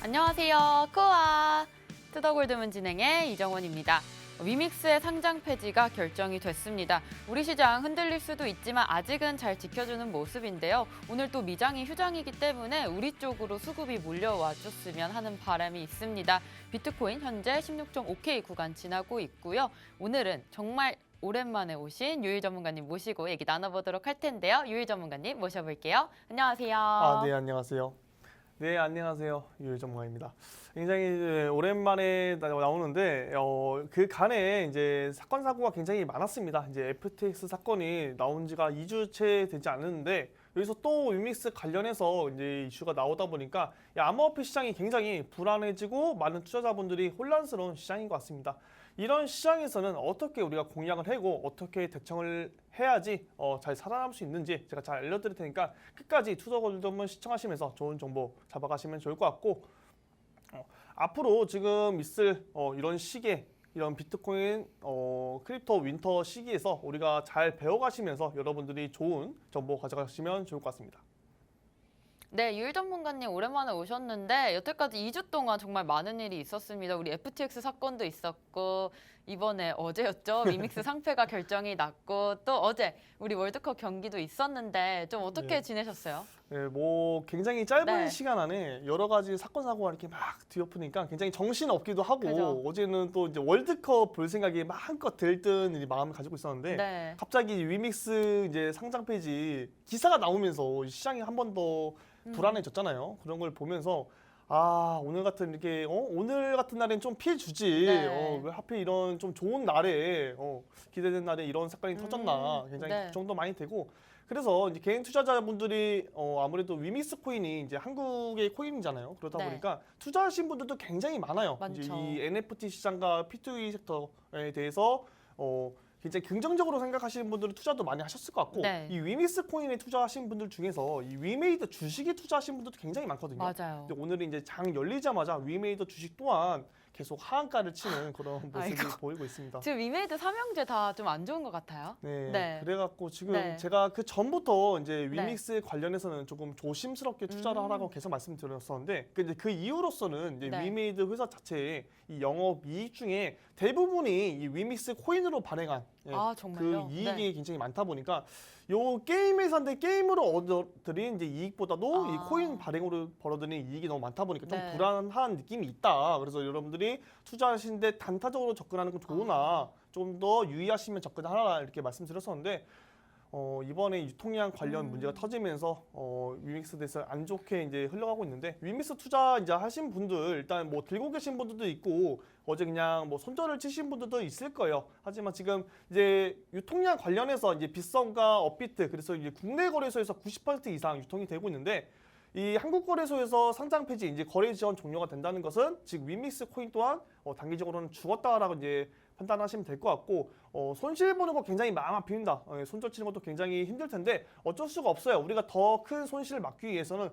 안녕하세요. 코아 투더골드문 진행의 이정원입니다. 위믹스의 상장 폐지가 결정이 됐습니다. 우리 시장 흔들릴 수도 있지만 아직은 잘 지켜주는 모습인데요. 오늘 또 미장이 휴장이기 때문에 우리 쪽으로 수급이 몰려와 줬으면 하는 바람이 있습니다. 비트코인 현재 16.5K 구간 지나고 있고요. 오늘은 정말 오랜만에 오신 유일 전문가님 모시고 얘기 나눠보도록 할 텐데요. 유일 전문가님 모셔볼게요. 안녕하세요. 네, 안녕하세요. 네, 안녕하세요. 유일 전문가입니다. 굉장히 이제 오랜만에 나오는데 그 간에 이제 사건 사고가 굉장히 많았습니다. 이제 FTX 사건이 나온 지가 2주째 되지 않았는데 여기서 또 위믹스 관련해서 이제 이슈가 나오다 보니까 암호화폐 시장이 굉장히 불안해지고 많은 투자자분들이 혼란스러운 시장인 것 같습니다. 이런 시장에서는 어떻게 우리가 공략을 하고 어떻게 대처를 해야지 잘 살아남을 수 있는지 제가 잘 알려드릴 테니까 끝까지 투자골드 한번 시청하시면서 좋은 정보 잡아가시면 좋을 것 같고 앞으로 지금 있을 이런 시기에 이런 비트코인 크립토 윈터 시기에서 우리가 잘 배워가시면서 여러분들이 좋은 정보 가져가시면 좋을 것 같습니다. 네, 유일 전문가님 오랜만에 오셨는데 여태까지 2주 동안 정말 많은 일이 있었습니다. 우리 FTX 사건도 있었고 이번에 어제였죠. 위믹스 상패가 결정이 났고 또 어제 우리 월드컵 경기도 있었는데 좀 어떻게 지내셨어요? 네, 뭐 굉장히 짧은 네. 시간 안에 여러 가지 사건 사고가 이렇게 막 뒤엎으니까 굉장히 정신 없기도 하고 그죠. 어제는 또 이제 월드컵 볼 생각이 마음껏 들뜬 마음을 가지고 있었는데 네. 갑자기 위믹스 이제 상장 폐지 기사가 나오면서 시장이 한 번 더 불안해졌잖아요. 그런 걸 보면서 오늘 같은 이렇게 오늘 같은 날엔 좀 피해 주지. 네. 왜 하필 이런 좀 좋은 날에 기대된 날에 이런 사건이 터졌나 굉장히 네. 걱정도 많이 되고. 그래서 이제 개인 투자자분들이 아무래도 위믹스 코인이 이제 한국의 코인이잖아요. 그러다 네. 보니까 투자하신 분들도 굉장히 많아요. 많죠. 이제 이 NFT 시장과 P2E 섹터에 대해서 굉장히 긍정적으로 생각하시는 분들은 투자도 많이 하셨을 것 같고 네. 이 위믹스 코인에 투자하신 분들 중에서 이 위메이드 주식에 투자하신 분들도 굉장히 많거든요. 맞아요. 근데 오늘은 이제 장 열리자마자 위메이드 주식 또한 계속 하한가를 치는 그런 모습이 아이고. 보이고 있습니다. 지금 위메이드 삼형제 다 좀 안 좋은 것 같아요. 네, 네. 그래갖고 지금 네. 제가 그 전부터 이제 위믹스 관련해서는 조금 조심스럽게 투자를 하라고 계속 말씀드렸었는데 그 이후로서는 이제 네. 위메이드 회사 자체의 이 영업 이익 중에 대부분이 이 위믹스 코인으로 발행한 정말요? 그 이익이 네. 굉장히 많다 보니까 요 게임 회사인데 게임으로 얻어들인 이제 이익보다도 이 코인 발행으로 벌어들인 이익이 너무 많다 보니까 좀 네. 불안한 느낌이 있다. 그래서 여러분들이 투자하시는데 단타적으로 접근하는 건 좋으나 좀 더 유의하시면 접근하라 이렇게 말씀드렸었는데 이번에 유통량 관련 문제가 터지면서 위믹스 대해서 안 좋게 이제 흘러가고 있는데 위믹스 투자 이제 하신 분들 일단 뭐 들고 계신 분들도 있고 어제 그냥 뭐 손절을 치신 분들도 있을 거예요. 하지만 지금 이제 유통량 관련해서 이제 빗썸과 업비트 그래서 이제 국내 거래소에서 90% 이상 유통이 되고 있는데 이 한국 거래소에서 상장 폐지 이제 거래 지원 종료가 된다는 것은 지금 위믹스 코인 또한 단기적으로는 죽었다라고 이제 판단하시면 될 것 같고 손실 보는 거 굉장히 마음 아픕니다. 손절 치는 것도 굉장히 힘들 텐데 어쩔 수가 없어요. 우리가 더 큰 손실을 막기 위해서는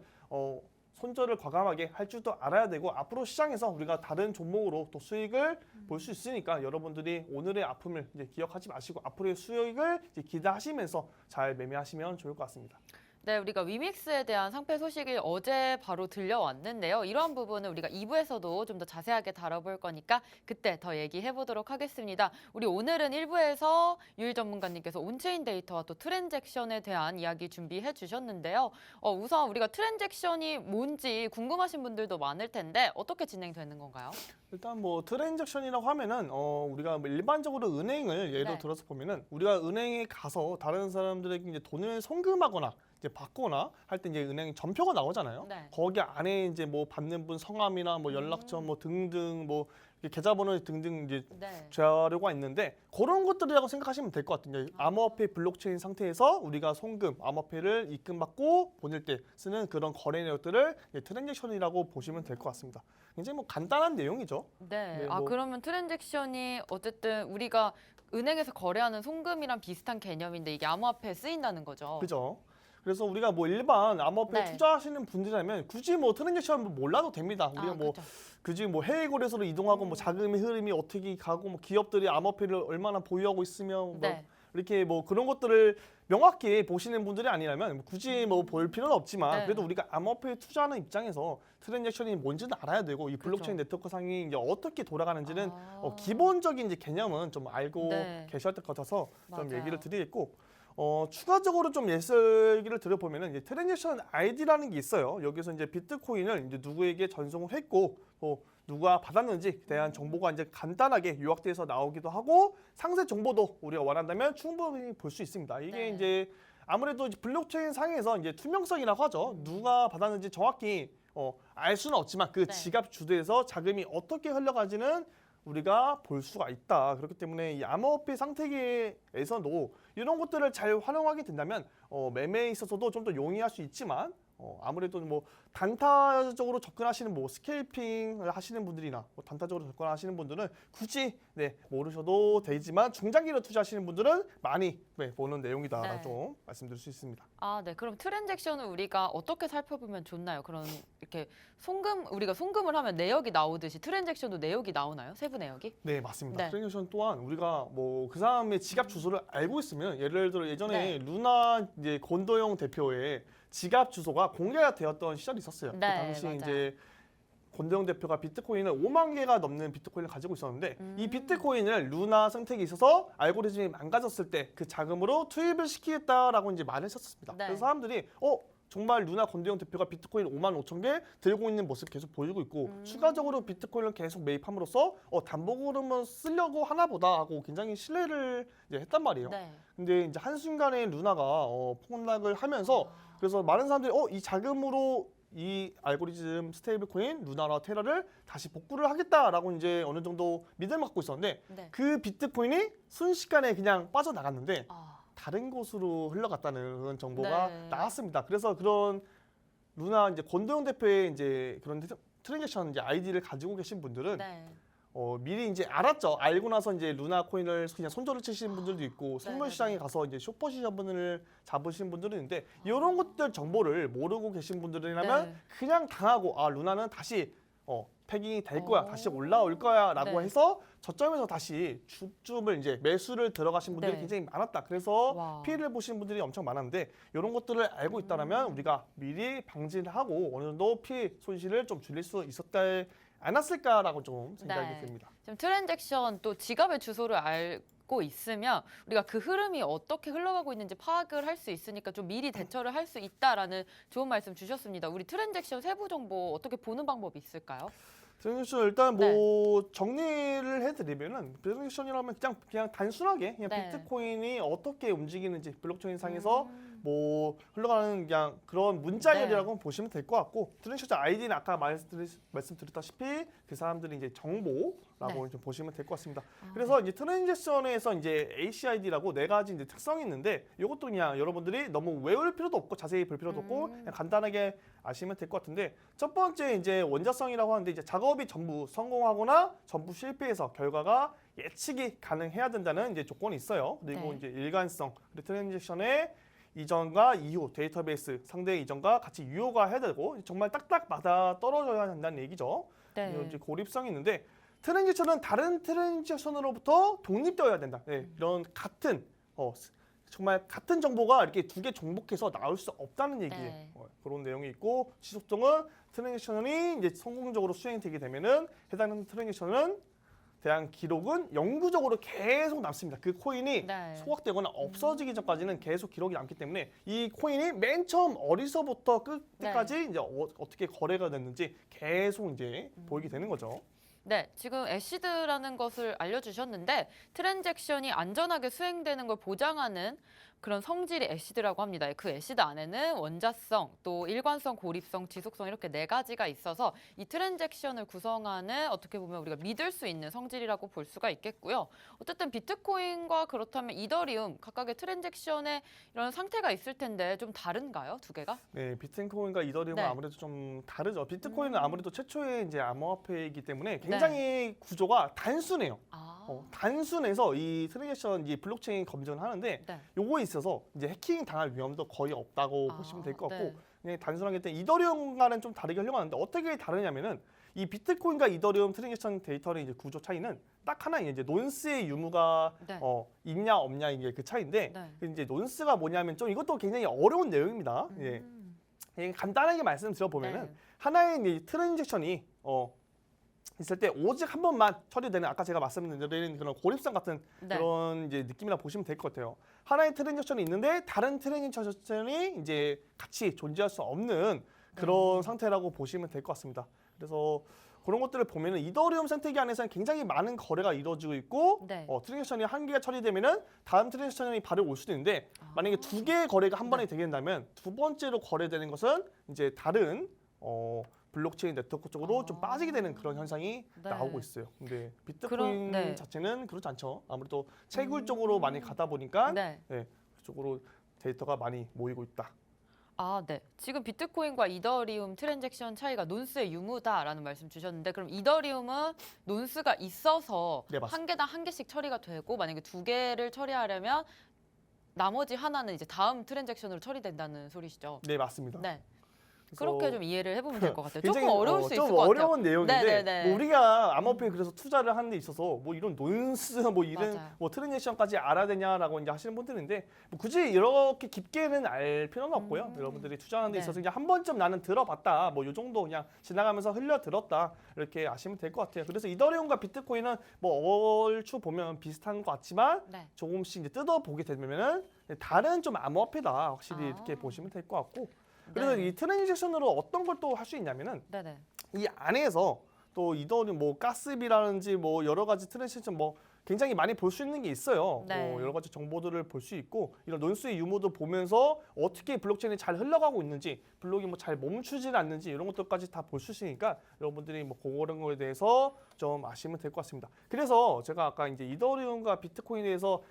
손절을 과감하게 할 줄도 알아야 되고 앞으로 시장에서 우리가 다른 종목으로 또 수익을 볼 수 있으니까 여러분들이 오늘의 아픔을 이제 기억하지 마시고 앞으로의 수익을 이제 기대하시면서 잘 매매하시면 좋을 것 같습니다. 네, 우리가 위믹스에 대한 상패 소식이 어제 바로 들려왔는데요. 이러한 부분은 우리가 2부에서도 좀 더 자세하게 다뤄볼 거니까 그때 더 얘기해 보도록 하겠습니다. 우리 오늘은 1부에서 유일 전문가님께서 온체인 데이터와 또 트랜잭션에 대한 이야기 준비해 주셨는데요. 우선 우리가 트랜잭션이 뭔지 궁금하신 분들도 많을 텐데 어떻게 진행되는 건가요? 일단 뭐 트랜잭션이라고 하면은 우리가 뭐 일반적으로 은행을 예로 네. 들어서 보면은 우리가 은행에 가서 다른 사람들에게 이제 돈을 송금하거나 이제 받거나 할 때 이제 은행 전표가 나오잖아요. 네. 거기 안에 이제 뭐 받는 분 성함이나 뭐 연락처 뭐 등등 뭐 계좌번호 등등 이제 네. 자료가 있는데 그런 것들이라고 생각하시면 될 것 같아요. 암호화폐 블록체인 상태에서 우리가 송금, 암호화폐를 입금받고 보낼 때 쓰는 그런 거래 내역들을 트랜잭션이라고 보시면 될 것 같습니다. 굉장히 뭐 간단한 내용이죠. 네. 네, 뭐- 그러면 트랜잭션이 어쨌든 우리가 은행에서 거래하는 송금이랑 비슷한 개념인데 이게 암호화폐에 쓰인다는 거죠. 그죠? 그래서 우리가 뭐 일반 암호화폐 네. 투자하시는 분들이라면 굳이 뭐 트랜잭션 몰라도 됩니다. 우리가 뭐 그죠. 굳이 뭐 해외 거래소로 이동하고 뭐 자금의 흐름이 어떻게 가고 뭐 기업들이 암호화폐를 얼마나 보유하고 있으면 뭐 네. 이렇게 뭐 그런 것들을 명확히 보시는 분들이 아니라면 굳이 뭐 볼 필요는 없지만 네. 그래도 우리가 암호화폐에 투자하는 입장에서 트랜잭션이 뭔지는 알아야 되고 이 블록체인 그렇죠. 네트워크 상이 이제 어떻게 돌아가는지는 아. 기본적인 이제 개념은 좀 알고 네. 계셔야 될 것 같아서 좀 맞아요. 얘기를 드리겠고 추가적으로 좀 예시를 드려보면은 이제 트랜잭션 아이디라는 게 있어요. 여기서 이제 비트코인을 이제 누구에게 전송을 했고 또 누가 받았는지 대한 정보가 이제 간단하게 요약돼서 나오기도 하고 상세 정보도 우리가 원한다면 충분히 볼 수 있습니다. 이게 네. 이제 아무래도 이제 블록체인 상에서 이제 투명성이라고 하죠. 누가 받았는지 정확히 알 수는 없지만 그 네. 지갑 주도에서 자금이 어떻게 흘러가지는 우리가 볼 수가 있다. 그렇기 때문에 이 암호화폐 상태계에서도 이런 것들을 잘 활용하게 된다면 매매에 있어서도 좀 더 용이할 수 있지만 아무래도 뭐 단타적으로 접근하시는 뭐 스케일핑을 하시는 분들이나 뭐 단타적으로 접근하시는 분들은 굳이 모르셔도 되지만 중장기로 투자하시는 분들은 많이 보는 내용이다라고 네. 좀 말씀드릴 수 있습니다. 아, 네. 그럼 트랜잭션을 우리가 어떻게 살펴보면 좋나요? 그런 이렇게 우리가 송금을 하면 내역이 나오듯이 트랜잭션도 내역이 나오나요? 세부 내역이? 네, 맞습니다. 네. 트랜잭션 또한 우리가 뭐 그 사람의 지갑 주소를 알고 있으면 예를 들어 예전에 네. 루나 이제 권도영 대표의 지갑 주소가 공개가 되었던 시절이 있었어요. 그 네, 당시 맞아요. 이제 권도영 대표가 비트코인을 5만 개가 넘는 비트코인을 가지고 있었는데 이 비트코인을 루나 생태계에 있어서 알고리즘이 망가졌을 때 그 자금으로 투입을 시키겠다라고 이제 말을 했었습니다. 네. 그래서 사람들이 정말 루나 권도영 대표가 비트코인 5만 5천 개 들고 있는 모습 계속 보이고 있고 추가적으로 비트코인을 계속 매입함으로써 담보금을 쓰려고 하나 보다 하고 굉장히 신뢰를 이제 했단 말이에요. 네. 근데 이제 한순간에 루나가 폭락을 하면서 그래서 많은 사람들이 이 자금으로 이 알고리즘 스테이블 코인 루나나 테라를 다시 복구를 하겠다라고 이제 어느 정도 믿음을 갖고 있었는데 네. 그 비트코인이 순식간에 그냥 빠져나갔는데 아, 다른 곳으로 흘러갔다는 그런 정보가 네. 나왔습니다. 그래서 그런 루나 이제 권도영 대표의 이제 그런 트랜잭션 이제 아이디를 가지고 계신 분들은 네. 미리 이제 알았죠. 알고 나서 이제 루나 코인을 그냥 손절을 치시는 분들도 있고 선물 시장에 가서 이제 숏포지션을 잡으시는 분들은 있는데 이런 것들 정보를 모르고 계신 분들이라면 네. 그냥 당하고 루나는 다시 패깅이 될 거야, 다시 오. 올라올 거야라고 네. 해서 저점에서 다시 줍줍을 이제 매수를 들어가신 분들이 네. 굉장히 많았다. 그래서 와. 피해를 보시는 분들이 엄청 많았는데 이런 것들을 알고 있다라면 우리가 미리 방지를 하고 어느 정도 피해 손실을 좀 줄일 수 있었다 않았을까라고 좀 생각이 네. 듭니다. 지금 트랜잭션 또 지갑의 주소를 알고 있으면 우리가 그 흐름이 어떻게 흘러가고 있는지 파악을 할 수 있으니까 좀 미리 대처를 할 수 있다라는 좋은 말씀 주셨습니다. 우리 트랜잭션 세부 정보 어떻게 보는 방법이 있을까요? 트랜잭션 일단 뭐 정리를 해드리면은 트랜잭션이라면 그냥 단순하게 그냥 네. 비트코인이 어떻게 움직이는지 블록체인 상에서 뭐 흘러가는 그냥 그런 문자열이라고 보시면 될 것 같고 트랜잭션 아이디는 아까 말씀드렸다시피 그 사람들이 이제 정보라고 좀 보시면 될 것 같습니다. 그래서 이제 트랜잭션에서 이제 ACID라고 네 가지 이제 특성이 있는데 이것도 그냥 여러분들이 너무 외울 필요도 없고 자세히 볼 필요도 없고 그냥 간단하게 아시면 될 것 같은데 첫 번째 이제 원자성이라고 하는데 이제 작업이 전부 성공하거나 전부 실패해서 결과가 예측이 가능해야 된다는 이제 조건이 있어요. 그리고 네. 이제 일관성, 그리고 트랜잭션의 이전과 이후 데이터베이스 상대 이전과 같이 유효가 해야 되고 정말 딱딱 맞아 떨어져야 한다는 얘기죠. 네. 이제 고립성이 있는데 트랜잭션은 다른 트랜잭션으로부터 독립되어야 된다. 이런 같은 정말 같은 정보가 이렇게 두 개重복해서 나올 수 없다는 얘기예요. 네. 그런 내용이 있고 지속성은 트랜잭션이 이제 성공적으로 수행되게 되면은 해당 트랜잭션은 대한 기록은 영구적으로 계속 남습니다. 그 코인이 네. 소각되거나 없어지기 전까지는 계속 기록이 남기 때문에 이 코인이 맨 처음 어디서부터 끝까지 이제 어떻게 거래가 됐는지 계속 이제 보이게 되는 거죠. 네, 지금 애시드라는 것을 알려주셨는데 트랜잭션이 안전하게 수행되는 걸 보장하는 그런 성질이 애시드라고 합니다. 그 애시드 안에는 원자성, 또 일관성, 고립성, 지속성 이렇게 네 가지가 있어서 이 트랜잭션을 구성하는 어떻게 보면 우리가 믿을 수 있는 성질이라고 볼 수가 있겠고요. 어쨌든 비트코인과 그렇다면 이더리움 각각의 트랜잭션에 이런 상태가 있을 텐데 좀 다른가요, 두 개가? 네, 비트코인과 이더리움은 네. 아무래도 좀 다르죠. 비트코인은 아무래도 최초의 이제 암호화폐이기 때문에 굉장히 네. 구조가 단순해요. 아, 단순해서 이 트랜잭션 이 블록체인 검증을 하는데 네. 요거에 있어서 이제 해킹 당할 위험도 거의 없다고 보시면 될 것 같고 네. 그냥 단순하게 일단 이더리움과는 좀 다르게 하려고 하는데 어떻게 다르냐면은 이 비트코인과 이더리움 트랜잭션 데이터의 이제 구조 차이는 딱 하나 이제 논스의 유무가 네. 있냐 없냐 이게 그 차이인데 네. 이제 논스가 뭐냐면 좀 이것도 굉장히 어려운 내용입니다. 예. 간단하게 말씀드려보면은 네. 하나의 이 트랜잭션이 있을 때 오직 한 번만 처리되는 아까 제가 말씀드린 그런 고립성 같은 네. 그런 이제 느낌이라 보시면 될 것 같아요. 하나의 트랜잭션이 있는데 다른 트랜잭션이 이제 같이 존재할 수 없는 그런 상태라고 보시면 될 것 같습니다. 그래서 그런 것들을 보면은 이더리움 생태계 안에서는 굉장히 많은 거래가 이루어지고 있고 네. 트랜잭션이 한 개가 처리되면은 다음 트랜잭션이 바로 올 수도 있는데 만약에 두 개의 거래가 한 번에 되게 된다면 두 번째로 거래되는 것은 이제 다른 블록체인 네트워크 쪽으로 좀 빠지게 되는 그런 현상이 네. 나오고 있어요. 근데 비트코인 네. 자체는 그렇지 않죠. 아무래도 채굴 쪽으로 많이 가다 보니까 네. 그쪽으로 데이터가 많이 모이고 있다. 아, 네. 지금 비트코인과 이더리움 트랜잭션 차이가 논스의 유무다라는 말씀 주셨는데 그럼 이더리움은 논스가 있어서 네, 맞습니다. 한 개당 한 개씩 처리가 되고 만약에 두 개를 처리하려면 나머지 하나는 이제 다음 트랜잭션으로 처리된다는 소리시죠? 네, 맞습니다. 네. 그래서 그렇게 좀 이해를 해보면 될 것 같아요. 굉장히, 조금 어려울 수 있을 좀 것 같아요. 어려운 내용인데 네네네. 뭐 우리가 암호화폐에 그래서 투자를 하는 데 있어서 뭐 이런 논스 뭐 이런 맞아요. 뭐 트랜잭션까지 알아야 되냐라고 이제 하시는 분들인데 뭐 굳이 이렇게 깊게는 알 필요는 없고요. 여러분들이 투자하는 데 네. 있어서 그냥 한 번쯤 나는 들어봤다. 뭐 이 정도 그냥 지나가면서 흘려 들었다. 이렇게 아시면 될 것 같아요. 그래서 이더리움과 비트코인은 뭐 얼추 보면 비슷한 것 같지만 네. 조금씩 이제 뜯어보게 되면은 다른 좀 암호화폐다. 확실히 이렇게 보시면 될 것 같고. 그래서 네. 이 트랜잭션으로 어떤 걸 또 할 수 있냐면은 네네. 이 안에서 또 이더리움 뭐 가스비라든지 뭐 여러 가지 트랜잭션 뭐 굉장히 많이 볼 수 있는 게 있어요. 네. 뭐 여러 가지 정보들을 볼 수 있고 이런 논스의 유무도 보면서 어떻게 블록체인이 잘 흘러가고 있는지 블록이 뭐 잘 멈추질 않는지 이런 것들까지 다 볼 수 있으니까 여러분들이 뭐 그런 거에 대해서 좀 아시면 될 것 같습니다. 그래서 제가 아까 이제 이더리움과 비트코인에 대해서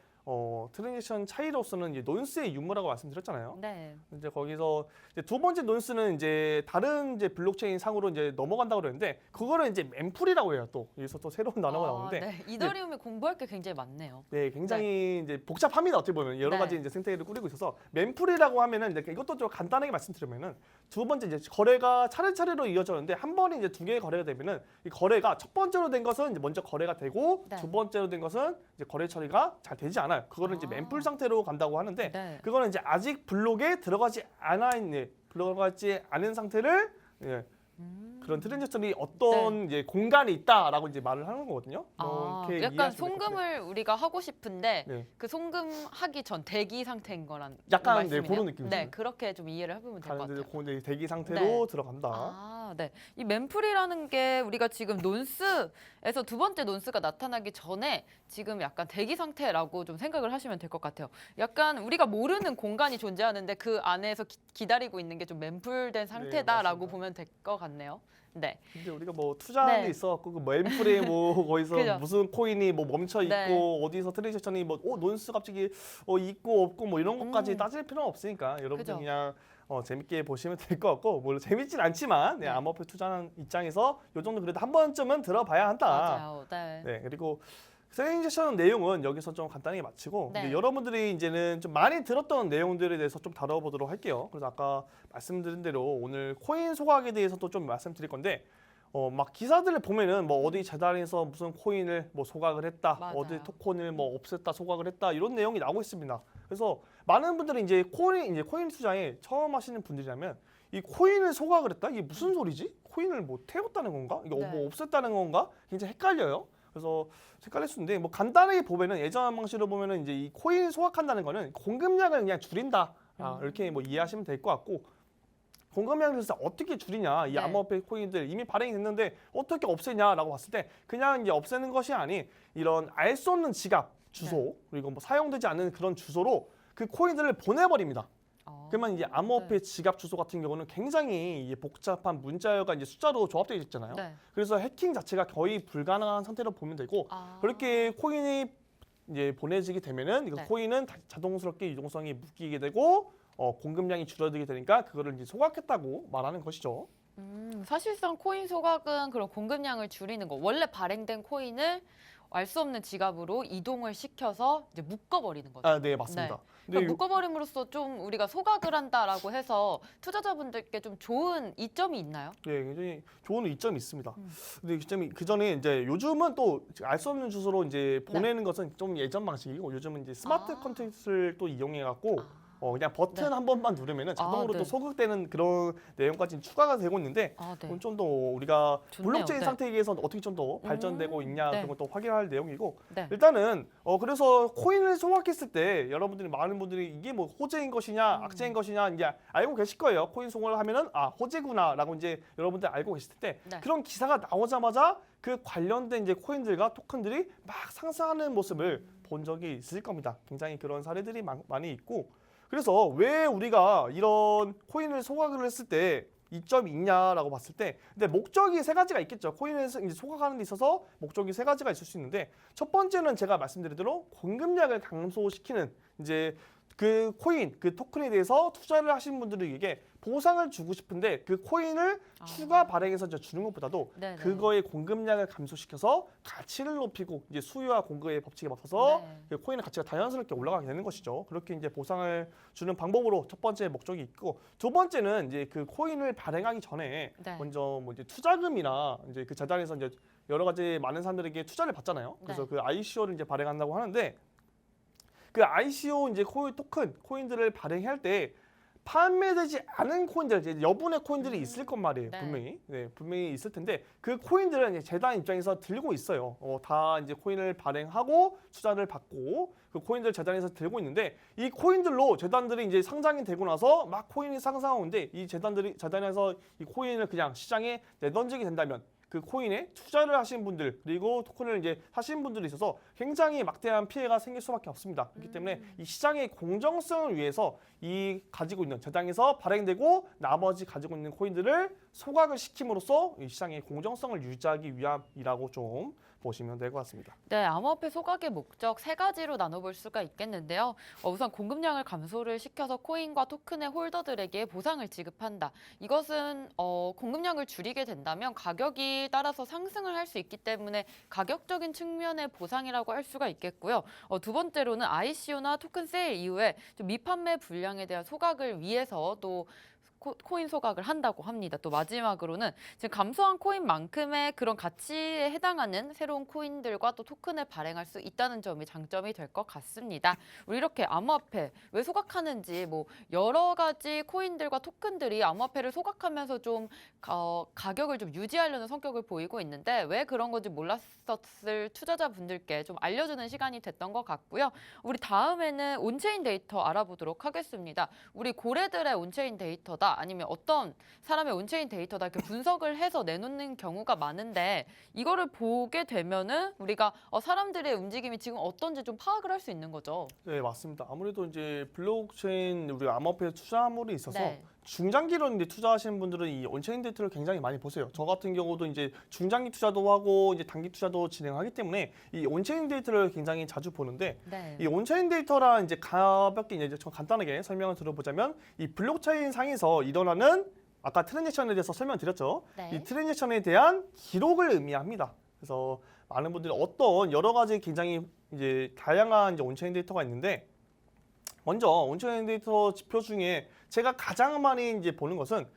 트랜잭션 차이로서는 이제 논스의 유무라고 말씀드렸잖아요. 네. 이제 거기서 이제 두 번째 논스는 이제 다른 이제 블록체인 상으로 이제 넘어간다고 그러는데 그거를 이제 mempool이라고 해요. 또 여기서 또 새로운 단어가 나오는데 네. 이더리움에 공부할 게 굉장히 많네요. 네, 굉장히 이제 복잡합니다. 어떻게 보면 여러 네. 가지 이제 생태계를 꾸리고 있어서 멤풀이라고 하면은 이제 이것도 좀 간단하게 말씀드리면은 두 번째 이제 거래가 차례차례로 이어졌는데 한 번에 이제 두 개의 거래가 되면은 이 거래가 첫 번째로 된 것은 이제 먼저 거래가 되고 네. 두 번째로 된 것은 이제 거래 처리가 잘 되지 않아요. 그거를 이제 멤풀 상태로 간다고 하는데 네. 그거는 이제 아직 블록에 들어가지 않은 상태를 그런 트랜잭션이 어떤 이제 공간이 있다라고 이제 말을 하는 거거든요. 이렇게 약간 이해하시면 될것 같아요. 송금을 우리가 하고 싶은데 네. 그 송금하기 전 대기 상태인 거란 약간 말씀이네요. 그런 느낌이죠. 네, 그렇게 좀 이해를 해보면 될 것 가는데 같아요. 그 대기 상태로 네. 들어간다. 아, 네. 이 멤풀이라는 게 우리가 지금 논스에서 두 번째 논스가 나타나기 전에 지금 약간 대기 상태라고 좀 생각을 하시면 될 것 같아요. 약간 우리가 모르는 공간이 존재하는데 그 안에서 기다리고 있는 게 좀 멤풀된 상태다라고 맞습니다. 보면 될 것 같네요. 네. 근데 우리가 뭐 투자하는 네. 데 있어갖고 그 멤풀에 뭐 거기서 그죠. 무슨 코인이 뭐 멈춰 있고 네. 어디서 트랜잭션이 뭐 논스 갑자기 있고 없고 뭐 이런 것까지 음. 따질 필요는 없으니까 여러분들 그죠. 그냥 재밌게 보시면 될 것 같고 물론 재밌진 않지만 네. 암호화폐 투자하는 입장에서 요 정도 그래도 한 번쯤은 들어봐야 한다. 맞아요. 네. 네, 그리고 트랜잭션 내용은 여기서 좀 간단하게 마치고 네. 이제 여러분들이 이제는 좀 많이 들었던 내용들에 대해서 좀 다뤄보도록 할게요. 그래서 아까 말씀드린 대로 오늘 코인 소각에 대해서도 좀 말씀드릴 건데 막 기사들을 보면은 뭐 어디 재단에서 무슨 코인을 뭐 소각을 했다, 맞아요. 어디 토큰을 뭐 없앴다, 소각을 했다 이런 내용이 나오고 있습니다. 그래서 많은 분들이 이제 코인 투자에 처음 하시는 분들이라면 이 코인을 소각을 했다? 이게 무슨 소리지? 코인을 뭐 태웠다는 건가? 이거 네. 뭐 없앴다는 건가? 굉장히 헷갈려요. 그래서 헷갈릴 수 있는데 뭐 간단하게 보면은 예전 방식으로 보면은 이제 이 코인 소각한다는 거는 공급량을 그냥 줄인다. 이렇게 뭐 이해하시면 될 것 같고 공급량을 그래서 어떻게 줄이냐 이 네. 암호화폐 코인들 이미 발행이 됐는데 어떻게 없애냐라고 봤을 때 그냥 이제 없애는 것이 아닌 이런 알 수 없는 지갑 주소 그리고 뭐 사용되지 않는 그런 주소로 그 코인들을 보내버립니다. 그러면 이제 암호화폐 지갑 주소 같은 경우는 굉장히 이제 복잡한 문자열과 이제 숫자로 조합되어 있잖아요. 네. 그래서 해킹 자체가 거의 불가능한 상태로 보면 되고 그렇게 코인이 이제 보내지게 되면은 이거 네. 코인은 자동스럽게 유동성이 묶이게 되고 공급량이 줄어들게 되니까 그거를 이제 소각했다고 말하는 것이죠. 사실상 코인 소각은 그런 공급량을 줄이는 거. 원래 발행된 코인을 알 수 없는 지갑으로 이동을 시켜서 이제 묶어버리는 거죠. 아, 네, 맞습니다. 근데 그러니까 묶어버림으로써 좀 우리가 소각을 한다라고 해서 투자자분들께 좀 좋은 이점이 있나요? 네, 굉장히 좋은 이점이 있습니다. 근데 그 전에 이제 요즘은 또 알 수 없는 주소로 이제 보내는 것은 좀 예전 방식이고 요즘은 이제 스마트 아. 컨텐츠를 또 이용해 갖고 그냥 버튼 네. 한 번만 누르면은 자동으로 네. 또 소극되는 그런 내용까지 추가가 되고 있는데 아, 네. 그건 좀 더 우리가 좋네요. 블록체인 네. 상태에서 어떻게 좀 더 발전되고 있냐 네. 그런 것도 확인할 내용이고 네. 일단은 그래서 코인을 소각했을 때 여러분들이 많은 분들이 이게 뭐 호재인 것이냐 악재인 것이냐 이제 알고 계실 거예요. 코인 소각을 하면은 아 호재구나라고 이제 여러분들 알고 계실 텐데 네. 그런 기사가 나오자마자 그 관련된 이제 코인들과 토큰들이 막 상승하는 모습을 본 적이 있을 겁니다. 굉장히 그런 사례들이 많이 있고 그래서 왜 우리가 이런 코인을 소각을 했을 때 이점이 있냐라고 봤을 때 근데 목적이 세 가지가 있겠죠. 코인을 이제 소각하는 데 있어서 목적이 세 가지가 있을 수 있는데 첫 번째는 제가 말씀드린 대로 공급량을 감소시키는 이제 그 코인, 그 토큰에 대해서 투자를 하신 분들에게 보상을 주고 싶은데 그 코인을 추가 발행해서 이제 주는 것보다도 네네. 그거의 공급량을 감소시켜서 가치를 높이고 이제 수요와 공급의 법칙에 맞춰서 네. 그 코인의 가치가 자연스럽게 올라가게 되는 것이죠. 그렇게 이제 보상을 주는 방법으로 첫 번째 목적이 있고 두 번째는 이제 그 코인을 발행하기 전에 네. 먼저 뭐 이제 투자금이나 이제 그 재단에서 이제 여러 가지 많은 사람들에게 투자를 받잖아요. 그래서 네. 그 ICO를 이제 발행한다고 하는데 그 ICO 이제 코인 토큰 코인들을 발행할 때 판매되지 않은 코인들 이제 여분의 코인들이 있을 것 말이에요. 네. 분명히 분명히 있을 텐데 그 코인들은 이제 재단 입장에서 들고 있어요. 다 이제 코인을 발행하고 투자를 받고 그 코인들 재단에서 들고 있는데 이 코인들로 재단들이 이제 상장이 되고 나서 막 코인이 상승하는데 이 재단에서 이 코인을 그냥 시장에 내던지게 된다면 그 코인에 투자를 하신 분들 그리고 토큰을 이제 사신 분들이 있어서 굉장히 막대한 피해가 생길 수밖에 없습니다. 그렇기 때문에 이 시장의 공정성을 위해서 이 가지고 있는 재단에서 발행되고 나머지 가지고 있는 코인들을 소각을 시킴으로써 이 시장의 공정성을 유지하기 위함이라고 좀 보시면 될 것 같습니다. 네, 암호화폐 소각의 목적 세 가지로 나눠볼 수가 있겠는데요. 우선 공급량을 감소를 시켜서 코인과 토큰의 홀더들에게 보상을 지급한다. 이것은 공급량을 줄이게 된다면 가격이 따라서 상승을 할 수 있기 때문에 가격적인 측면의 보상이라고 할 수가 있겠고요. 두 번째로는 ICO나 토큰 세일 이후에 좀 미판매 불량에 대한 소각을 위해서 또 코인 소각을 한다고 합니다. 또 마지막으로는 지금 감소한 코인만큼의 그런 가치에 해당하는 새로운 코인들과 또 토큰을 발행할 수 있다는 점이 장점이 될 것 같습니다. 우리 이렇게 암호화폐 왜 소각하는지 뭐 여러 가지 코인들과 토큰들이 암호화폐를 소각하면서 좀 가격을 좀 유지하려는 성격을 보이고 있는데 왜 그런 건지 몰랐었을 투자자분들께 좀 알려주는 시간이 됐던 것 같고요. 우리 다음에는 온체인 데이터 알아보도록 하겠습니다. 우리 고래들의 온체인 데이터다. 아니면 어떤 사람의 온체인 데이터다 이렇게 분석을 해서 내놓는 경우가 많은데 이거를 보게 되면은 우리가 사람들의 움직임이 지금 어떤지 좀 파악을 할 수 있는 거죠. 네, 맞습니다. 아무래도 이제 블록체인 우리 암호화폐 투자함으로 있어서 네. 중장기로 이제 투자하시는 분들은 이 온체인 데이터를 굉장히 많이 보세요. 저 같은 경우도 이제 중장기 투자도 하고 이제 단기 투자도 진행하기 때문에 이 온체인 데이터를 굉장히 자주 보는데 네. 이 온체인 데이터라 이제 가볍게 이제 좀 간단하게 설명을 들어보자면 이 블록체인 상에서 일어나는 아까 트랜잭션에 대해서 설명드렸죠. 네. 이 트랜잭션에 대한 기록을 의미합니다. 그래서 많은 분들이 어떤 여러 가지 굉장히 이제 다양한 이제 온체인 데이터가 있는데 먼저 온체인 데이터 지표 중에 제가 가장 많이 이제 보는 것은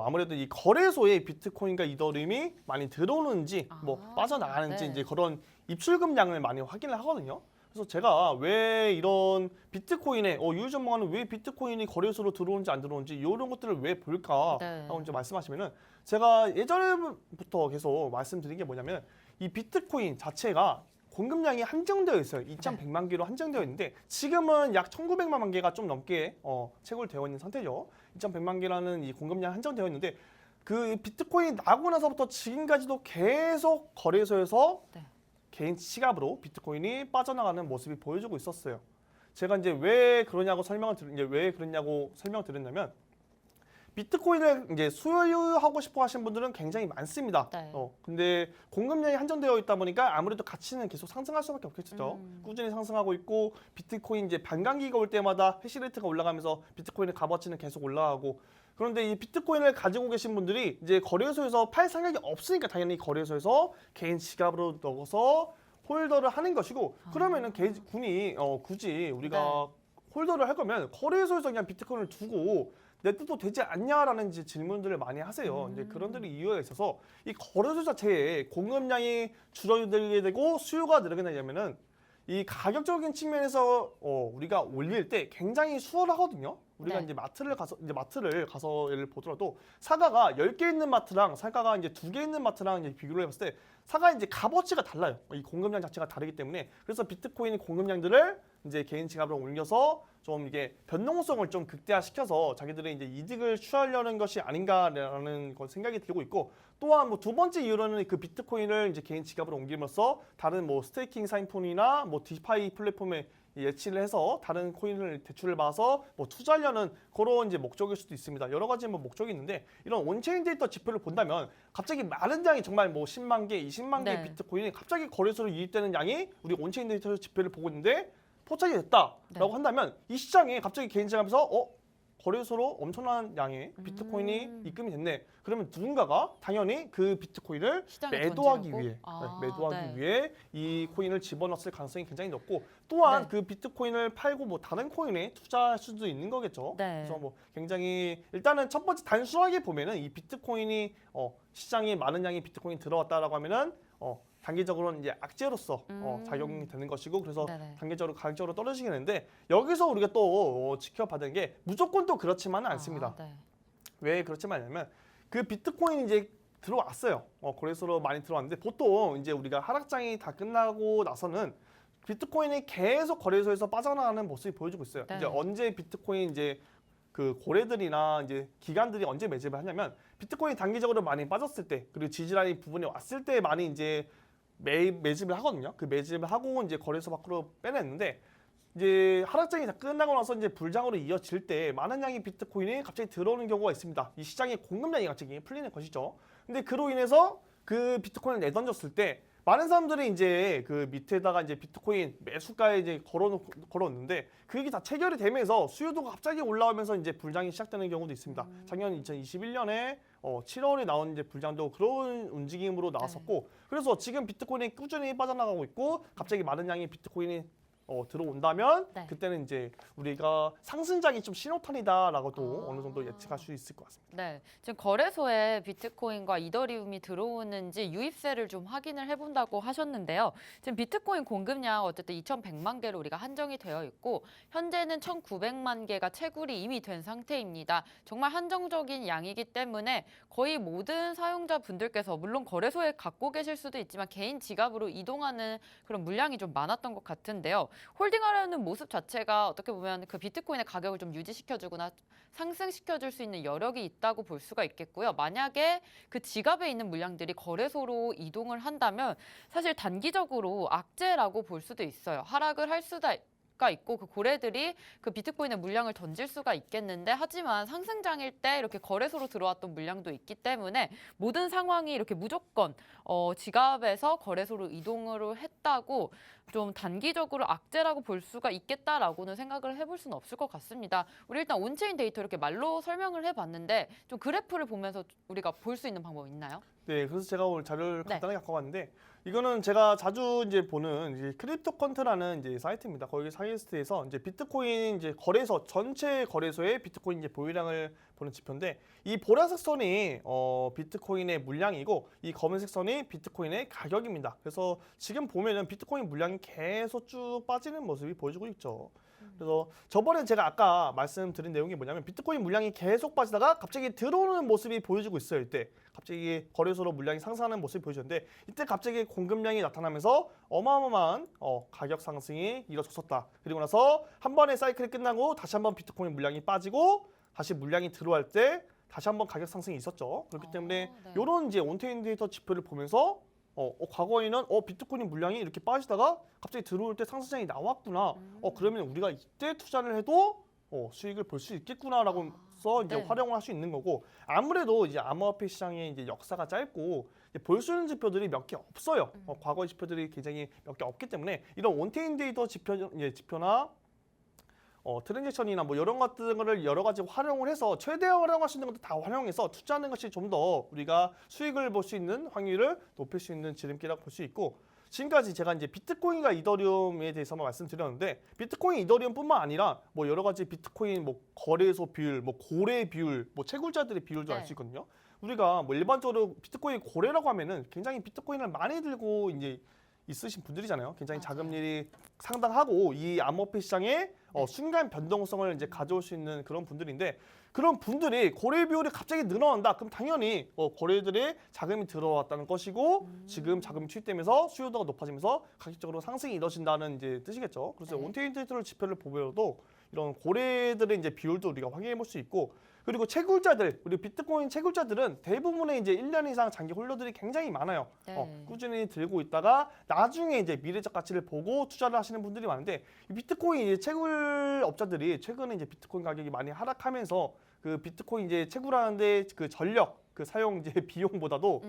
아무래도 이 거래소에 비트코인과 이더리움이 많이 들어오는지 뭐 빠져나가는지 네. 이제 그런 입출금량을 많이 확인을 하거든요. 그래서 제가 왜 이런 비트코인에 유유 전문가는 왜 비트코인이 거래소로 들어오는지 안 들어오는지 이런 것들을 왜 볼까 네. 하고 이제 말씀하시면은 제가 예전부터 계속 말씀드린 게 뭐냐면 이 비트코인 자체가 공급량이 한정되어 있어요. 2,100만 개로 한정되어 있는데 지금은 약 1,900만 개가 좀 넘게 채굴되어 있는 상태죠. 2,100만 개라는 이 공급량 한정되어 있는데 그 비트코인 나고 나서부터 지금까지도 계속 거래소에서 네. 개인 지갑으로 비트코인이 빠져나가는 모습이 보여주고 있었어요. 제가 이제 왜 그러냐고 설명드렸냐면 비트코인을 이제 소유하고 싶어 하시는 분들은 굉장히 많습니다. 네. 근데 공급량이 한정되어 있다 보니까 아무래도 가치는 계속 상승할 수밖에 없겠죠. 꾸준히 상승하고 있고 비트코인 이제 반감기가 올 때마다 해시레이트가 올라가면서 비트코인의 값어치는 계속 올라가고 그런데 이 비트코인을 가지고 계신 분들이 이제 거래소에서 팔 생각이 없으니까 당연히 거래소에서 개인 지갑으로 넣어서 홀더를 하는 것이고 그러면은 군이 굳이 우리가 홀더를 할 거면 거래소에서 그냥 비트코인을 두고 냅둬도 되지 않냐라는 이제 질문들을 많이 하세요. 이제 그런 들이 이유가 있어서 이 거래소 자체에 공급량이 줄어들게 되고 수요가 늘어나게 되면은 이 가격적인 측면에서 우리가 올릴 때 굉장히 수월하거든요. 우리가 네. 이제 마트를 가서 예를 보더라도 사과가 10개 있는 마트랑 사과가 이제 2개 있는 마트랑 이제 비교를 해봤을 때 사과 이제 값어치가 달라요. 이 공급량 자체가 다르기 때문에 그래서 비트코인 공급량들을 이제 개인 지갑으로 옮겨서 좀 이게 변동성을 좀 극대화시켜서 자기들의 이제 이득을 취하려는 것이 아닌가라는 생각이 들고 있고 또한 뭐 두 번째 이유로는 그 비트코인을 이제 개인 지갑으로 옮기면서 다른 뭐 스테이킹 사인폰이나 뭐 디파이 플랫폼에 예치를 해서 다른 코인을 대출을 받아서 뭐 투자하려는 그런 이제 목적일 수도 있습니다. 여러 가지 뭐 목적이 있는데 이런 온체인 데이터 지표를 본다면 갑자기 많은 양이 정말 뭐 10만 개, 20만 개 네. 비트코인이 갑자기 거래소로 유입되는 양이 우리 온체인 데이터 지표를 보고 있는데 포착이 됐다라고 한다면 이 시장에 갑자기 개인 지갑에서 거래소로 엄청난 양의 비트코인이 입금이 됐네. 그러면 누군가가 당연히 그 비트코인을 시장에 매도하기 던지려고? 위해 아, 매도하기 네. 위해 이 코인을 집어넣었을 가능성이 굉장히 높고 또한 네. 그 비트코인을 팔고 뭐 다른 코인에 투자할 수도 있는 거겠죠. 네. 그래서 뭐 굉장히 일단은 첫 번째 단순하게 보면은 이 비트코인이 시장에 많은 양의 비트코인이 들어왔다라고 하면은 단기적으로는 이제 악재로서 작용이 되는 것이고 그래서 네네. 단기적으로 가격적으로 떨어지게 되는데 여기서 우리가 또 지켜봐야 게 무조건 또 그렇지만은 않습니다. 네. 왜 그렇지만 않냐면 그 비트코인이 이제 들어왔어요. 거래소로 많이 들어왔는데 보통 이제 우리가 하락장이 다 끝나고 나서는 비트코인이 계속 거래소에서 빠져나가는 모습이 보여주고 있어요. 네. 이제 언제 비트코인 이제 그 고래들이나 이제 기관들이 언제 매집을 하냐면 비트코인이 단기적으로 많이 빠졌을 때 그리고 지지라인 부분이 왔을 때 많이 이제 매집을 하거든요. 그 매집을 하고 이제 거래소 밖으로 빼냈는데 이제 하락장이 다 끝나고 나서 이제 불장으로 이어질 때 많은 양의 비트코인이 갑자기 들어오는 경우가 있습니다. 이 시장의 공급량이 갑자기 풀리는 것이죠. 근데 그로 인해서 그 비트코인을 내던졌을 때 많은 사람들이 이제 그 밑에다가 이제 비트코인 매수가에 이제 걸어놓는데 그게 다 체결이 되면서 수요도가 갑자기 올라오면서 이제 불장이 시작되는 경우도 있습니다. 작년 2021년에 7월에 나온 이제 불장도 그런 움직임으로 나왔었고 그래서 지금 비트코인이 꾸준히 빠져나가고 있고 갑자기 많은 양의 비트코인이 들어온다면 네. 그때는 이제 우리가 상승장이 좀 신호탄이다라고도 어느 정도 예측할 수 있을 것 같습니다. 네, 지금 거래소에 비트코인과 이더리움이 들어오는지 유입세를 좀 확인을 해본다고 하셨는데요. 지금 비트코인 공급량 어쨌든 2,100만 개로 우리가 한정이 되어 있고 현재는 1,900만 개가 채굴이 이미 된 상태입니다. 정말 한정적인 양이기 때문에 거의 모든 사용자분들께서 물론 거래소에 갖고 계실 수도 있지만 개인 지갑으로 이동하는 그런 물량이 좀 많았던 것 같은데요. 홀딩하려는 모습 자체가 어떻게 보면 그 비트코인의 가격을 좀 유지시켜주거나 상승시켜줄 수 있는 여력이 있다고 볼 수가 있겠고요. 만약에 그 지갑에 있는 물량들이 거래소로 이동을 한다면 사실 단기적으로 악재라고 볼 수도 있어요. 하락을 할 수가 있고 그 고래들이 그 비트코인의 물량을 던질 수가 있겠는데 하지만 상승장일 때 이렇게 거래소로 들어왔던 물량도 있기 때문에 모든 상황이 이렇게 무조건 지갑에서 거래소로 이동을 했다고 좀 단기적으로 악재라고 볼 수가 있겠다라고는 생각을 해볼 수는 없을 것 같습니다. 우리 일단 온체인 데이터 이렇게 말로 설명을 해봤는데 좀 그래프를 보면서 우리가 볼 수 있는 방법 있나요? 네, 그래서 제가 오늘 자료를 네. 간단하게 갖고 왔는데 이거는 제가 자주 이제 보는 이제 크립토 컨트라는 이제 사이트입니다. 거기 사이트에서 이제 비트코인 이제 거래소 전체 거래소의 비트코인 이제 보유량을 보는 지표인데 이 보라색 선이 비트코인의 물량이고 이 검은색 선이 비트코인의 가격입니다. 그래서 지금 보면은 비트코인 물량이 계속 쭉 빠지는 모습이 보여주고 있죠. 그래서 저번에 제가 아까 말씀드린 내용이 뭐냐면 비트코인 물량이 계속 빠지다가 갑자기 들어오는 모습이 보여주고 있어요. 이때 갑자기 거래소로 물량이 상승하는 모습이 보여주는데 이때 갑자기 공급량이 나타나면서 어마어마한 가격 상승이 이루어졌었다. 그리고 나서 한 번의 사이클이 끝나고 다시 한번 비트코인 물량이 빠지고 다시 물량이 들어올 때 다시 한번 가격 상승이 있었죠. 그렇기 때문에 네. 이런 이제 온체인 데이터 지표를 보면서 과거에는 비트코인 물량이 이렇게 빠지다가 갑자기 들어올 때 상승장이 나왔구나. 그러면 우리가 이때 투자를 해도 수익을 볼 수 있겠구나라고 해서 이제 네. 활용을 할 수 있는 거고 아무래도 이제 암호화폐 시장의 이제 역사가 짧고 볼 수 있는 지표들이 몇 개 없어요. 과거의 지표들이 굉장히 몇 개 없기 때문에 이런 온체인 데이터 지표나 트랜잭션이나 뭐 이런 것들을 여러 가지 활용을 해서 최대한 활용할 수 있는 것도 다 활용해서 투자하는 것이 좀 더 우리가 수익을 볼 수 있는 확률을 높일 수 있는 지름길이라고 볼 수 있고 지금까지 제가 이제 비트코인과 이더리움에 대해서만 말씀드렸는데 비트코인, 이더리움뿐만 아니라 뭐 여러 가지 비트코인 뭐 거래소 비율, 뭐 고래 비율, 뭐 채굴자들의 비율도 알 수 있거든요. 우리가 뭐 일반적으로 비트코인 고래라고 하면은 굉장히 비트코인을 많이 들고 이제 있으신 분들이잖아요. 굉장히 맞아요. 자금률이 상당하고 이 암호화폐 시장에 순간 변동성을 이제 가져올 수 있는 그런 분들인데 그런 분들이 거래 비율이 갑자기 늘어난다. 그럼 당연히 거래들의 자금이 들어왔다는 것이고 지금 자금이 투입되면서 수요도가 높아지면서 가격적으로 상승이 이뤄진다는 이제 뜻이겠죠. 그래서 네. 온체인 데이터 지표를 보면도 이런 거래들의 이제 비율도 우리가 확인해 볼 수 있고 그리고 채굴자들, 우리 비트코인 채굴자들은 대부분의 이제 1년 이상 장기 홀더들이 굉장히 많아요. 네. 꾸준히 들고 있다가 나중에 이제 미래적 가치를 보고 투자를 하시는 분들이 많은데 이 비트코인 이제 채굴업자들이 최근에 이제 비트코인 가격이 많이 하락하면서 그 비트코인 이제 채굴하는데 그 전력, 그 사용 이제 비용보다도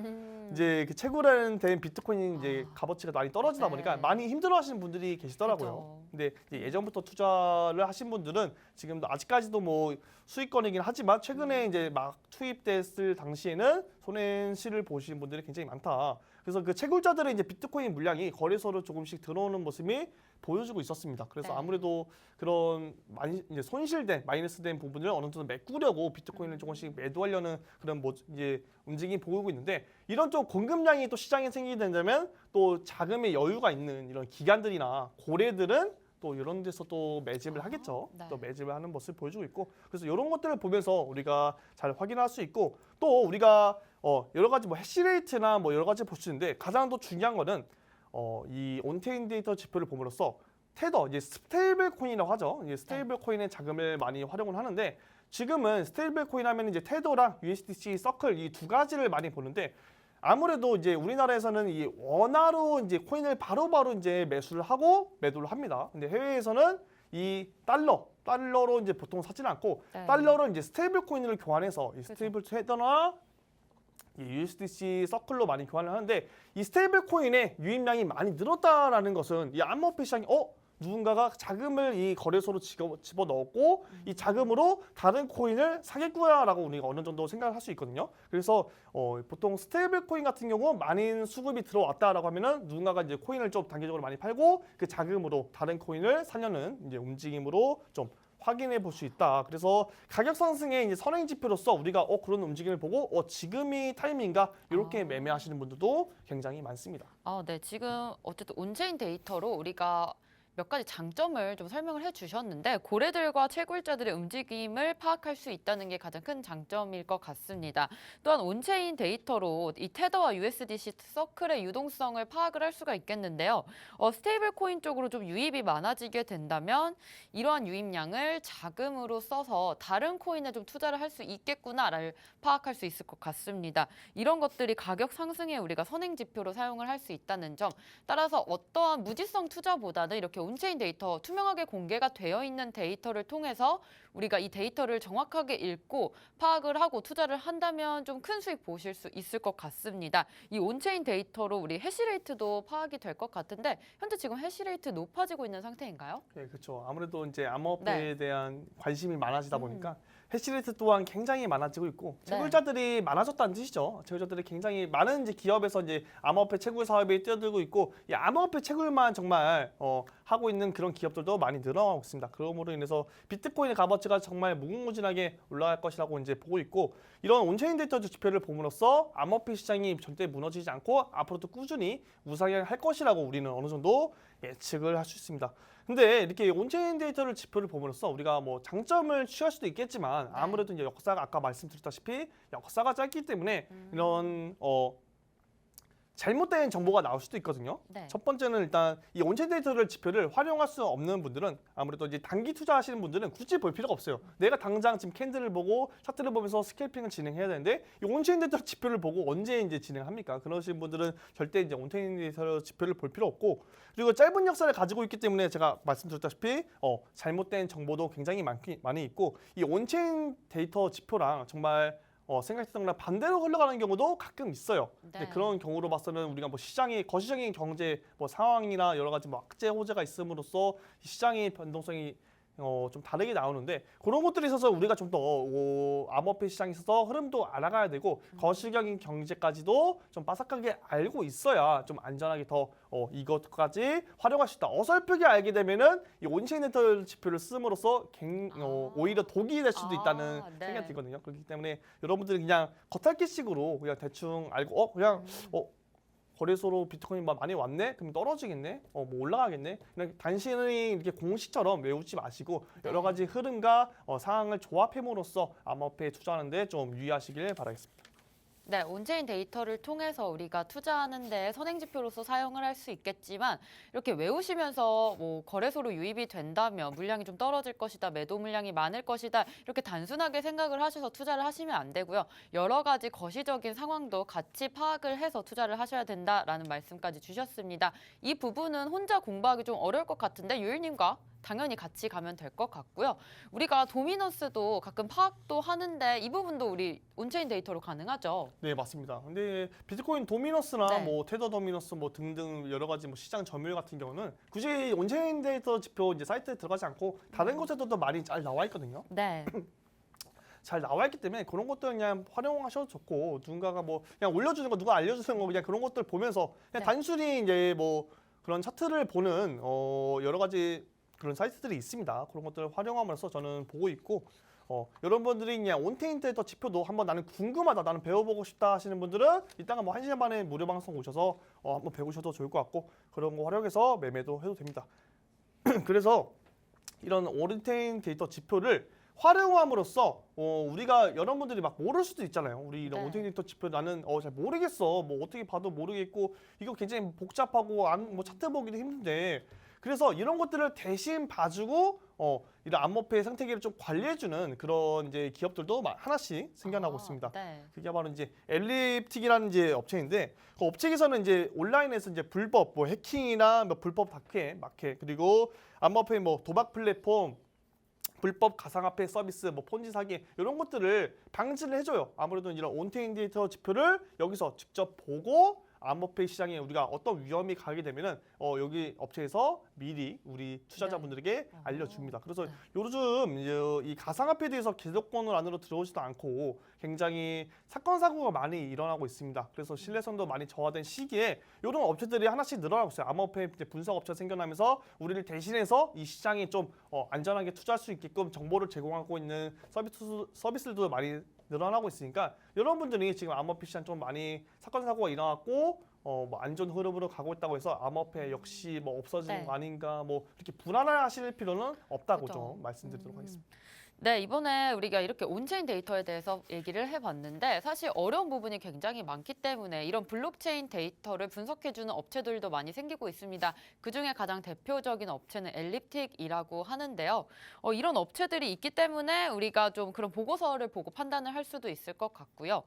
이제 그 채굴하는 된 비트코인 이제 값어치가 많이 떨어지다 보니까 네. 많이 힘들어하시는 분들이 계시더라고요. 그렇죠. 근데 이제 예전부터 투자를 하신 분들은 지금도 아직까지도 뭐 수익권이긴 하지만 최근에 이제 막 투입됐을 당시에는 손해실을 보시는 분들이 굉장히 많다. 그래서 그 채굴자들의 이제 비트코인 물량이 거래소로 조금씩 들어오는 모습이 보여주고 있었습니다. 그래서 네. 아무래도 그런 많이 이제 손실된 마이너스된 부분을 어느 정도 메꾸려고 비트코인을 조금씩 매도하려는 그런 뭐 이제 움직임이 보이고 있는데 이런 좀 공급량이 또 시장에 생기게 된다면 또 자금의 여유가 있는 이런 기관들이나 고래들은 또 이런 데서 또 매집을 하겠죠. 네. 또 매집을 하는 모습을 보여주고 있고 그래서 이런 것들을 보면서 우리가 잘 확인할 수 있고 또 우리가 여러 가지 뭐 해시레이트나 뭐 여러 가지 볼 수 있는데 가장 더 중요한 거는 이 온체인 데이터 지표를 봄으로써 테더, 이제 스테이블 코인이라고 하죠. 이제 스테이블 코인의 자금을 많이 활용을 하는데 지금은 스테이블 코인 하면 이제 테더랑 USDC 서클 이 두 가지를 많이 보는데 아무래도 이제 우리나라에서는 이 원화로 이제 코인을 바로바로 이제 매수를 하고 매도를 합니다. 근데 해외에서는 이 달러로 이제 보통 사지는 않고 네. 달러로 이제 스테이블 코인을 교환해서 이 스테이블 테더나 이 USDC 서클로 많이 교환을 하는데 이 스테이블 코인의 유입량이 많이 늘었다라는 것은 이 암호화폐 시장이 누군가가 자금을 이 거래소로 집어 넣었고 이 자금으로 다른 코인을 사겠구나라고 우리가 어느 정도 생각을 할 수 있거든요. 그래서 보통 스테이블 코인 같은 경우 많은 수급이 들어왔다라고 하면은 누군가가 이제 코인을 좀 단기적으로 많이 팔고 그 자금으로 다른 코인을 사려는 이제 움직임으로 좀 확인해 볼 수 있다. 그래서 가격 상승의 이제 선행 지표로서 우리가 그런 움직임을 보고 지금이 타이밍인가 이렇게 매매하시는 분들도 굉장히 많습니다. 네. 지금 어쨌든 온체인 데이터로 우리가 몇 가지 장점을 좀 설명을 해주셨는데 고래들과 채굴자들의 움직임을 파악할 수 있다는 게 가장 큰 장점일 것 같습니다. 또한 온체인 데이터로 이 테더와 USDC 서클의 유동성을 파악을 할 수가 있겠는데요. 스테이블 코인 쪽으로 좀 유입이 많아지게 된다면 이러한 유입량을 자금으로 써서 다른 코인에 좀 투자를 할 수 있겠구나를 파악할 수 있을 것 같습니다. 이런 것들이 가격 상승에 우리가 선행 지표로 사용을 할 수 있다는 점, 따라서 어떠한 무지성 투자보다는 이렇게 온체인 데이터, 투명하게 공개가 되어 있는 데이터를 통해서 우리가 이 데이터를 정확하게 읽고 파악을 하고 투자를 한다면 좀 큰 수익 보실 수 있을 것 같습니다. 이 온체인 데이터로 우리 해시레이트도 파악이 될 것 같은데 현재 지금 해시레이트 높아지고 있는 상태인가요? 네, 그렇죠. 아무래도 이제 암호화폐에 네. 대한 관심이 많아지다 보니까 해시레이트 또한 굉장히 많아지고 있고 네. 채굴자들이 많아졌다는 뜻이죠. 채굴자들이 굉장히 많은 이제 기업에서 이제 암호화폐 채굴 사업에 뛰어들고 있고 이 암호화폐 채굴만 정말 하고 있는 그런 기업들도 많이 늘어나고 있습니다. 그러므로 인해서 비트코인의 값어치가 정말 무궁무진하게 올라갈 것이라고 이제 보고 있고 이런 온체인 데이터 지표를 봄으로써 암호화폐 시장이 절대 무너지지 않고 앞으로도 꾸준히 우상향할 것이라고 우리는 어느 정도 예측을 할 수 있습니다. 근데 이렇게 온체인 데이터를 지표를 보면서 우리가 뭐 장점을 취할 수도 있겠지만 아무래도 이제 역사가 아까 말씀드렸다시피 역사가 짧기 때문에 이런 잘못된 정보가 나올 수도 있거든요. 네. 첫 번째는 일단 이 온체인 데이터를 지표를 활용할 수 없는 분들은 아무래도 이제 단기 투자하시는 분들은 굳이 볼 필요가 없어요. 내가 당장 지금 캔들을 보고 차트를 보면서 스캘핑을 진행해야 되는데 이 온체인 데이터 지표를 보고 언제 이제 진행합니까? 그러신 분들은 절대 이제 온체인 데이터 지표를 볼 필요 없고 그리고 짧은 역사를 가지고 있기 때문에 제가 말씀드렸다시피 잘못된 정보도 굉장히 많이 있고 이 온체인 데이터 지표랑 정말 생각했던 거랑 반대로 흘러가는 경우도 가끔 있어요. 근데 그런 경우로 봐서는 우리가 뭐 시장이 거시적인 경제 뭐 상황이나 여러 가지 뭐 악재 호재가 있음으로써 시장의 변동성이 좀 다르게 나오는데 그런 것들이 있어서 우리가 좀 더 암호화폐 시장에 있어서 흐름도 알아가야 되고 거시적인 경제까지도 좀 빠삭하게 알고 있어야 좀 안전하게 더 이것까지 활용할 수 있다. 어설프게 알게 되면은 이 온체인 네트워크 지표를 쓰므로써 오히려 독이 될 수도 있다는 네. 생각이 들거든요. 그렇기 때문에 여러분들이 그냥 겉핥기식으로 그냥 대충 알고 그냥 거래소로 비트코인 많이 왔네? 그럼 떨어지겠네? 뭐 올라가겠네? 그냥 단순히 이렇게 공식처럼 외우지 마시고 여러 가지 흐름과 상황을 조합함으로써 암호화폐에 투자하는데 좀 유의하시길 바라겠습니다. 네, 온체인 데이터를 통해서 우리가 투자하는 데 선행지표로서 사용을 할 수 있겠지만 이렇게 외우시면서 뭐 거래소로 유입이 된다면 물량이 좀 떨어질 것이다, 매도 물량이 많을 것이다 이렇게 단순하게 생각을 하셔서 투자를 하시면 안 되고요. 여러 가지 거시적인 상황도 같이 파악을 해서 투자를 하셔야 된다라는 말씀까지 주셨습니다. 이 부분은 혼자 공부하기 좀 어려울 것 같은데 유일님과 당연히 같이 가면 될 것 같고요. 우리가 도미너스도 가끔 파악도 하는데 이 부분도 우리 온체인 데이터로 가능하죠? 네, 맞습니다. 근데 비트코인 도미너스나 네. 뭐 테더 도미너스 뭐 등등 여러 가지 뭐 시장 점유율 같은 경우는 굳이 온체인 데이터 지표 이제 사이트에 들어가지 않고 다른 곳에도 많이 잘 나와 있거든요. 네. 잘 나와 있기 때문에 그런 것들 그냥 활용하셔도 좋고 누군가가 뭐 그냥 올려주는 거 누가 알려주는 거 그냥 그런 것들 보면서 그냥 네. 단순히 이제 뭐 그런 차트를 보는 여러 가지 그런 사이트들이 있습니다. 그런 것들을 활용하면서 저는 보고 있고 여러분들이 그냥 온체인 데이터 지표도 한번 나는 궁금하다, 나는 배워보고 싶다 하시는 분들은 이따가 뭐 1시간 만에 무료 방송 오셔서 한번 배우셔도 좋을 것 같고 그런 거 활용해서 매매도 해도 됩니다. 그래서 이런 온체인 데이터 지표를 활용함으로써 우리가 여러분들이 막 모를 수도 있잖아요. 우리 이런 네. 온체인 데이터 지표 나는 잘 모르겠어. 뭐 어떻게 봐도 모르겠고 이거 굉장히 복잡하고 뭐 차트 보기도 힘든데 그래서 이런 것들을 대신 봐주고 이런 암호화폐 생태계를 좀 관리해주는 그런 이제 기업들도 하나씩 생겨나고 있습니다. 네. 그게 바로 이제 엘립틱이라는 이제 업체인데 그 업체에서는 이제 온라인에서 이제 불법 뭐 해킹이나 뭐 불법 다크에 마켓 그리고 암호화폐 뭐 도박 플랫폼 불법 가상화폐 서비스, 뭐 폰지 사기 이런 것들을 방지를 해줘요. 아무래도 이런 온체인 데이터 지표를 여기서 직접 보고 암호화폐 시장에 우리가 어떤 위험이 가게 되면은 여기 업체에서 미리 우리 투자자분들에게 알려줍니다. 그래서 네. 요즘 이제 이 가상화폐에 대해서 기득권을 안으로 들어오지도 않고 굉장히 사건 사고가 많이 일어나고 있습니다. 그래서 신뢰성도 많이 저하된 시기에 이런 업체들이 하나씩 늘어나고 있어요. 암호화폐 분석 업체가 생겨나면서 우리를 대신해서 이 시장에 좀 안전하게 투자할 수 있게끔 정보를 제공하고 있는 서비스들도 많이 늘어나고 있으니까 여러분들이 지금 암호화폐 시장 좀 많이 사건 사고가 일어났고 뭐 안 좋은 흐름으로 가고 있다고 해서 암호화폐 역시 뭐 없어지는 네. 거 아닌가 뭐 이렇게 불안하실 필요는 없다고 그죠. 좀 말씀드리도록 하겠습니다. 네, 이번에 우리가 이렇게 온체인 데이터에 대해서 얘기를 해봤는데 사실 어려운 부분이 굉장히 많기 때문에 이런 블록체인 데이터를 분석해주는 업체들도 많이 생기고 있습니다. 그중에 가장 대표적인 업체는 엘립틱이라고 하는데요. 이런 업체들이 있기 때문에 우리가 좀 그런 보고서를 보고 판단을 할 수도 있을 것 같고요.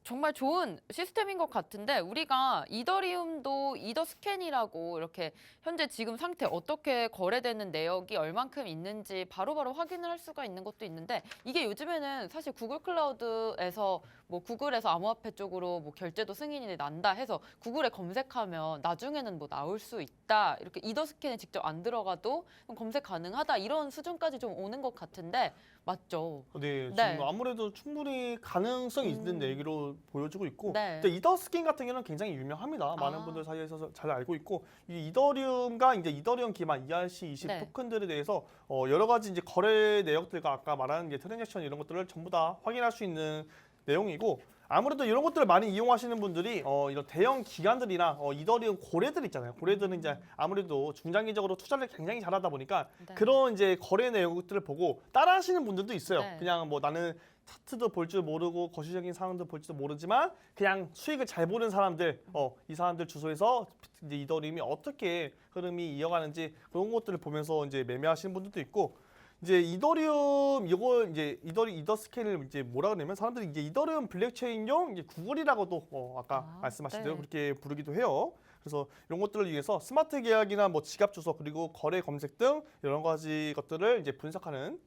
정말 좋은 시스템인 것 같은데 우리가 이더리움도 이더스캔이라고 이렇게 현재 지금 상태 어떻게 거래되는 내역이 얼만큼 있는지 바로바로 확인을 할 수가 있는 것도 있는데 이게 요즘에는 사실 구글 클라우드에서 뭐 구글에서 암호화폐 쪽으로 뭐 결제도 승인이 난다 해서 구글에 검색하면 나중에는 뭐 나올 수 있다 이렇게 이더스캔에 직접 안 들어가도 검색 가능하다 이런 수준까지 좀 오는 것 같은데 맞죠? 네, 네. 지금 아무래도 충분히 가능성이 있는 얘기로 보여지고 있고 네. 근데 이더스킨 같은 경우는 굉장히 유명합니다. 많은 아. 분들 사이에서 잘 알고 있고 이 이더리움과 이제 이더리움 기반 ERC20 네. 토큰들에 대해서 여러 가지 이제 거래 내역들과 아까 말한 이제 트랜잭션 이런 것들을 전부 다 확인할 수 있는 내용이고 아무래도 이런 것들을 많이 이용하시는 분들이 이런 대형 기관들이나 이더리움 고래들 있잖아요. 고래들은 이제 아무래도 중장기적으로 투자를 굉장히 잘하다 보니까 네. 그런 이제 거래 내용들을 보고 따라하시는 분들도 있어요. 네. 그냥 뭐 나는 차트도 볼 줄 모르고 거시적인 상황도 볼 줄도 모르지만 그냥 수익을 잘 보는 사람들, 이 사람들 주소에서 이제 이더리움이 어떻게 흐름이 이어가는지 그런 것들을 보면서 이제 매매하시는 분들도 있고. 이제 이더리움 이걸 이제 이더스캔을 이제 뭐라 그러냐면 사람들이 이제 이더리움 블록체인용 이제 구글이라고도 아까 말씀하신 대로 네. 그렇게 부르기도 해요. 그래서 이런 것들을 위해서 스마트 계약이나 뭐 지갑 주소 그리고 거래 검색 등 여러 가지 것들을 이제 분석하는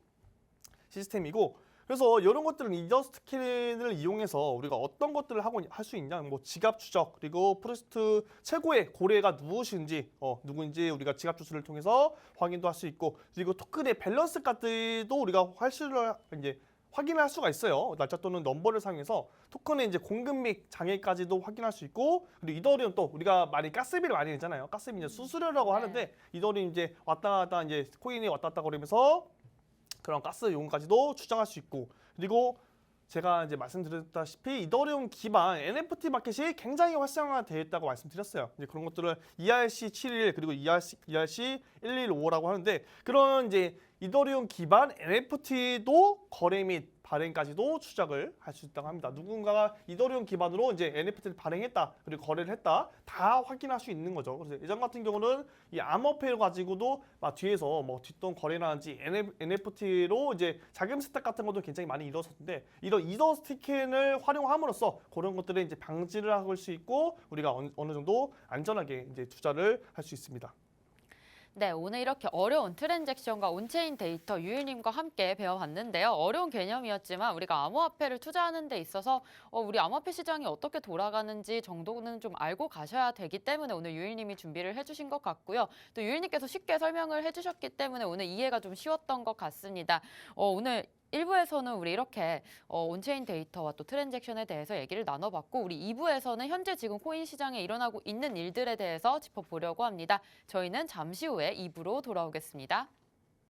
시스템이고 그래서 이런 것들은 이더스트 스캔을 이용해서 우리가 어떤 것들을 하고 할 수 있냐, 뭐 지갑 추적, 그리고 프로스트 최고의 고래가 누구신지, 누구인지 우리가 지갑 추출을 통해서 확인도 할 수 있고, 그리고 토큰의 밸런스까지도 우리가 이제 확인할 수가 있어요. 날짜 또는 넘버를 사용해서 토큰의 이제 공급 및 장애까지도 확인할 수 있고, 그리고 이더리움 또 우리가 많이 가스비를 많이 내잖아요. 가스비 이제 수수료라고 하는데 이더리움 이제 왔다 갔다 이제 코인이 왔다 갔다 거리면서 그런 가스 요금까지도 추정할 수 있고, 그리고 제가 이제 말씀드렸다시피 이더리움 기반 NFT 마켓이 굉장히 활성화되어 있다고 말씀드렸어요. 이제 그런 것들을 ERC71 그리고 ERC115라고 하는데, 그런 이제 이더리움 기반 NFT도 거래 및 발행까지도 추적을 할 수 있다고 합니다. 누군가가 이더리움 기반으로 이제 NFT를 발행했다, 그리고 거래를 했다, 다 확인할 수 있는 거죠. 그래서 예전 같은 경우는 이 암호화폐를 가지고도 막 뒤에서 뭐 뒷돈 거래라든지 NFT로 이제 자금 세탁 같은 것도 굉장히 많이 이루어졌는데, 이런 이더 스티켄을 활용함으로써 그런 것들을 이제 방지를 할 수 있고, 우리가 어느 정도 안전하게 이제 투자를 할 수 있습니다. 네, 오늘 이렇게 어려운 트랜잭션과 온체인 데이터 유일님과 함께 배워봤는데요. 어려운 개념이었지만 우리가 암호화폐를 투자하는 데 있어서 우리 암호화폐 시장이 어떻게 돌아가는지 정도는 좀 알고 가셔야 되기 때문에 오늘 유일님이 준비를 해주신 것 같고요. 또 유일님께서 쉽게 설명을 해주셨기 때문에 오늘 이해가 좀 쉬웠던 것 같습니다. 오늘 1부에서는 우리 이렇게 온체인 데이터와 또 트랜잭션에 대해서 얘기를 나눠봤고, 우리 2부에서는 현재 지금 코인 시장에 일어나고 있는 일들에 대해서 짚어보려고 합니다. 저희는 잠시 후에 2부로 돌아오겠습니다.